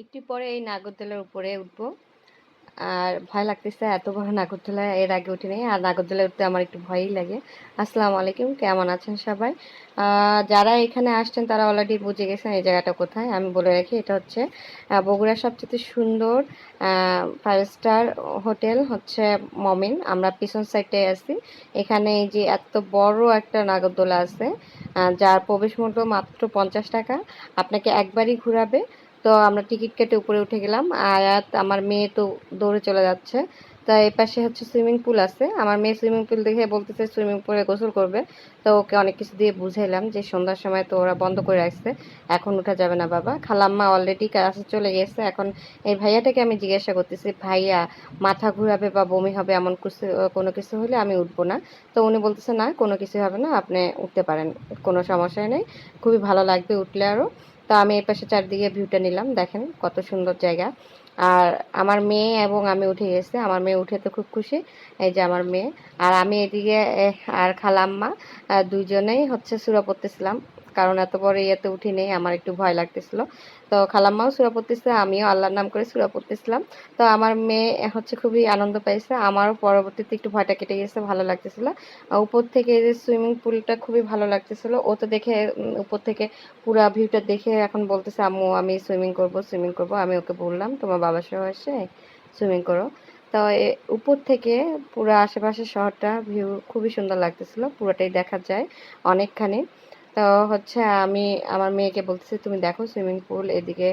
একটু পরে এই নাগরদোলার উপরে উঠবো। আর ভয় লাগতেছে, এত বড় নাগরদোলা এর আগে উঠিনি, আর নাগরদোলায় উঠতে আমার একটু ভয়ই লাগে। আসসালামু আলাইকুম, কেমন আছেন সবাই? যারা এখানে আসছেন তারা অলরেডি বুঝে গেছেন এই জায়গাটা কোথায়। আমি বলে রাখি, এটা হচ্ছে বগুড়ার সবচেয়ে সুন্দর 5 স্টার হোটেল হচ্ছে মমিন। আমরা পিছন সাইডে আছি। এখানে এই যে এত বড় একটা নাগরদোলা আছে, যার প্রবেশ মূল্য মাত্র 50 টাকা। আপনাকে একবারই ঘোরাবে। তো আমরা টিকিট কেটে উপরে উঠে গেলাম। আয়াত আমার মেয়ে তো দৌড়ে চলে যাচ্ছে। তা এই পাশে হচ্ছে সুইমিং পুল আছে। আমার মেয়ে সুইমিং পুল দেখে বলতেছে সুইমিং পুলে গোসল করবে। তো ওকে অনেক কিছু দিয়ে বুঝাইলাম যে সন্ধ্যার সময় তো ওরা বন্ধ করে রাখছে, এখন উঠা যাবে না বাবা। খালাম্মা অলরেডি কাছে চলে গেছে। এখন এই ভাইয়াটাকে আমি জিজ্ঞাসা করতেছি, ভাইয়া মাথা ঘুরাবে বা বমি হবে এমন কিছু কোনো কিছু হলে আমি উঠবো না। তো উনি বলতেছে না, কোনো কিছু হবে না, আপনি উঠতে পারেন, কোনো সমস্যাই নেই, খুবই ভালো লাগবে উঠলে আরও। তো আমি এই পাশে চারদিকে ভিউটা নিলাম, দেখেন কত সুন্দর জায়গা। আর আমার মেয়ে এবং আমি উঠে গেছে, আমার মেয়ে উঠে তো খুব খুশি। এই যে আমার মেয়ে আর আমি এদিকে আর খালাম্মা দুইজনেই হচ্ছে সূরা পড়তেছিলাম, কারণ এত বড় ইয়েতে উঠি নেই, আমার একটু ভয় লাগতেছিল। তো খালাম্মাও সূরা পড়তেছে, আমিও আল্লাহর নাম করে সূরা পড়তেছিলাম। তো আমার মেয়ে হচ্ছে খুবই আনন্দ পাইছে, আমারও পরবর্তীতে একটু ভয়টা কেটে গেছে, ভালো লাগতেছিল। উপর থেকে এই যে সুইমিং পুলটা খুবই ভালো লাগতেছিল, ও তো দেখে উপর থেকে পুরা ভিউটা দেখে এখন বলতেছে আম্মু আমি সুইমিং করব, সুইমিং করব। আমি ওকে বললাম তোমার বাবার সহ এসে সুইমিং করো। তো উপর থেকে পুরো আশেপাশের শহরটা ভিউ খুবই সুন্দর লাগতেছিল, পুরোটাই দেখা যায় অনেকখানি। তো হচ্ছে আমি আমার মেয়েকে বলতেছি তুমি দেখো সুইমিং পুল, এদিকে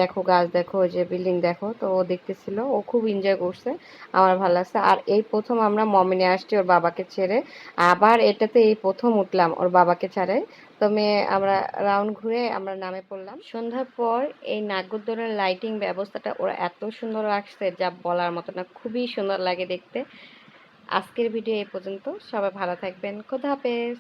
দেখো গাছ, দেখো ওই যে বিল্ডিং দেখো। তো ও দেখতেছিল, ও খুব এনজয় করছে, আমার ভালো লাগছে। আর এই প্রথম আমরা মমিনে আসছি ওর বাবাকে ছেড়ে, আবার এটাতে এই প্রথম উঠলাম ওর বাবাকে ছাড়ে। তো মেয়ে আমরা রাউন্ড ঘুরে আমরা নামে পড়লাম। সন্ধ্যার পর এই নাগরদোলার লাইটিং ব্যবস্থাটা ওরা এত সুন্দর রাখছে যা বলার মতো না, খুবই সুন্দর লাগে দেখতে। আজকের ভিডিও এই পর্যন্ত, সবাই ভালো থাকবেন, খোদা হাফেজ।